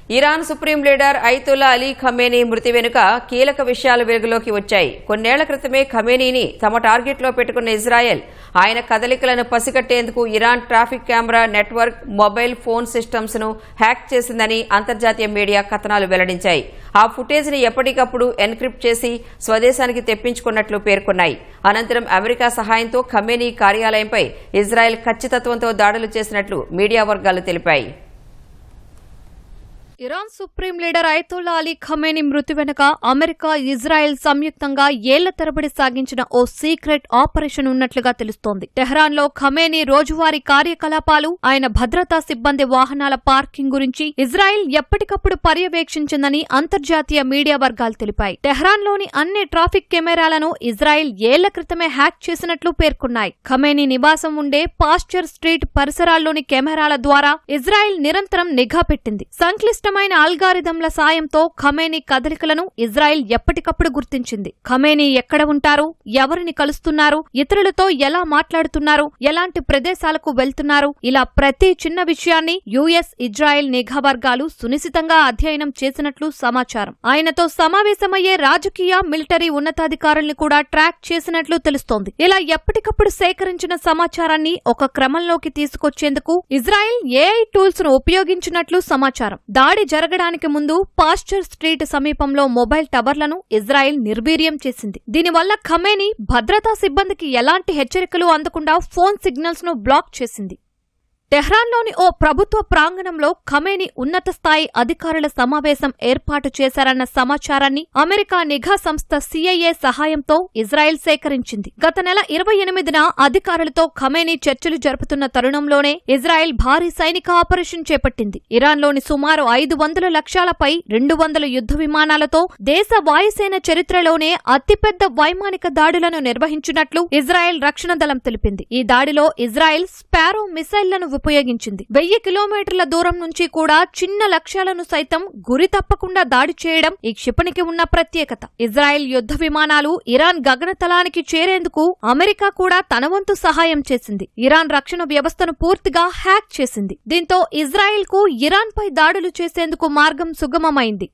Iran supreme leader Ayatollah Ali Khamenei మృతి వెనుక కీలక విషయాలు వెలుగులోకి వచ్చాయి. కొన్నేళ్ల క్రితమే ఖమేనీని తమ టార్గెట్లో పెట్టుకున్న ఇజ్రాయెల్ ఆయన కదలికలను పసిగట్టేందుకు Iran traffic camera network, mobile phone systems ను హ్యాక్ చేసిందని అంతర్జాతీయ మీడియా కథనాలు వెల్లడించాయి. ఆ ఫుటేజ్ ని ఎప్పటికప్పుడు ఎన్క్రిప్ట్ చేసి స్వదేశానికి తెప్పించుకున్నట్లు పేర్కొన్నాయి. అనంతరం అమెరికా సహాయంతో ఖమేనీ కార్యాలయంపై ఇజ్రాయెల్ ఖచ్చితత్వంతో దాడులు చేసినట్లు మీడియా వర్గాలు తెలిపాయి. Iran supreme leader Ayatollah Ali Khamenei మృతి వెనుక అమెరికా, ఇజ్రాయెల్ సంయుక్తంగా ఏళ్ల తరబడి సాగించిన ఓ సీక్రెట్ ఆపరేషన్ ఉన్నట్లుగా తెలుస్తోంది. టెహ్రాన్లో ఖమేనీ రోజువారీ కార్యకలాపాలు, ఆయన భద్రతా సిబ్బంది వాహనాల పార్కింగ్ గురించి ఇజ్రాయెల్ ఎప్పటికప్పుడు పర్యవేక్షించిందని అంతర్జాతీయ మీడియా వర్గాలు తెలిపాయి. టెహ్రాన్లోని అన్ని ట్రాఫిక్ కెమెరాలను ఇజ్రాయెల్ ఏళ్ల క్రితమే హ్యాక్ చేసినట్లు పేర్కొన్నాయి. ఖమేనీ నివాసం ఉండే పాస్చర్ స్ట్రీట్ పరిసరాల్లోని కెమెరాల ద్వారా ఇజ్రాయెల్ నిరంతరం నిఘా పెట్టింది. సంక్లిష్టమైన అల్గారిథంల సాయంతో ఖమేనీ కదలికలను ఇజ్రాయెల్ ఎప్పటికప్పుడు గుర్తించింది. ఖమేనీ ఎక్కడ ఉంటారు, ఎవరిని కలుస్తున్నారు, ఇతరులతో ఎలా మాట్లాడుతున్నారు, ఎలాంటి ప్రదేశాలకు వెళ్తున్నారు, ఇలా ప్రతి చిన్న విషయాన్ని యుఎస్, ఇజ్రాయెల్ నిఘా వర్గాలు సునిశితంగా అధ్యయనం చేసినట్లు సమాచారం. ఆయనతో సమావేశమయ్యే రాజకీయ, మిలిటరీ ఉన్నతాధికారుల్ని కూడా ట్రాక్ చేసినట్లు తెలుస్తోంది. ఇలా ఎప్పటికప్పుడు సేకరించిన సమాచారాన్ని ఒక క్రమంలోకి తీసుకొచ్చేందుకు ఇజ్రాయెల్ ఏఐ టూల్స్ ను ఉపయోగించినట్లు సమాచారం. దాడి జరగడానికి ముందు పాస్చర్ స్ట్రీట్ సమీపంలో మొబైల్ టవర్లను ఇజ్రాయెల్ నిర్వీర్యం చేసింది. దీనివల్ల ఖమేనీ భద్రతా సిబ్బందికి ఎలాంటి హెచ్చరికలు అందకుండా ఫోన్ సిగ్నల్స్ ను బ్లాక్ చేసింది. టెహ్రాన్లోని ఓ ప్రభుత్వ ప్రాంగణంలో ఖమేనీ ఉన్నత స్థాయి అధికారుల సమావేశం ఏర్పాటు చేశారన్న సమాచారాన్ని అమెరికా నిఘా సంస్థ CIA సహాయంతో ఇజ్రాయెల్ సేకరించింది. గత నెల 28న అధికారులతో ఖమేనీ చర్చలు జరుపుతున్న తరుణంలోనే ఇజ్రాయెల్ భారీ సైనిక ఆపరేషన్ చేపట్టింది. ఇరాన్లోని సుమారు 500 లక్ష్యాలపై 200 యుద్ధ విమానాలతో దేశ వాయుసేన చరిత్రలోనే అతిపెద్ద వైమానిక దాడులను నిర్వహించినట్లు ఇజ్రాయెల్ రక్షణ దళం తెలిపింది. ఈ దాడిలో ఇజ్రాయెల్ స్పారో మిసైళ్లను ఉపయోగించింది. 1000 కిలోమీటర్ల దూరం నుంచి కూడా చిన్న లక్ష్యాలను సైతం గురి తప్పకుండా దాడి చేయడం ఈ క్షిపణికి ఉన్న ప్రత్యేకత. ఇజ్రాయెల్ యుద్ధ విమానాలు ఇరాన్ గగనతలానికి చేరేందుకు అమెరికా కూడా తన వంతు సహాయం చేసింది. ఇరాన్ రక్షణ వ్యవస్థను పూర్తిగా హ్యాక్ చేసింది. దీంతో ఇజ్రాయెల్ కు ఇరాన్ పై దాడులు చేసేందుకు మార్గం సుగమమైంది.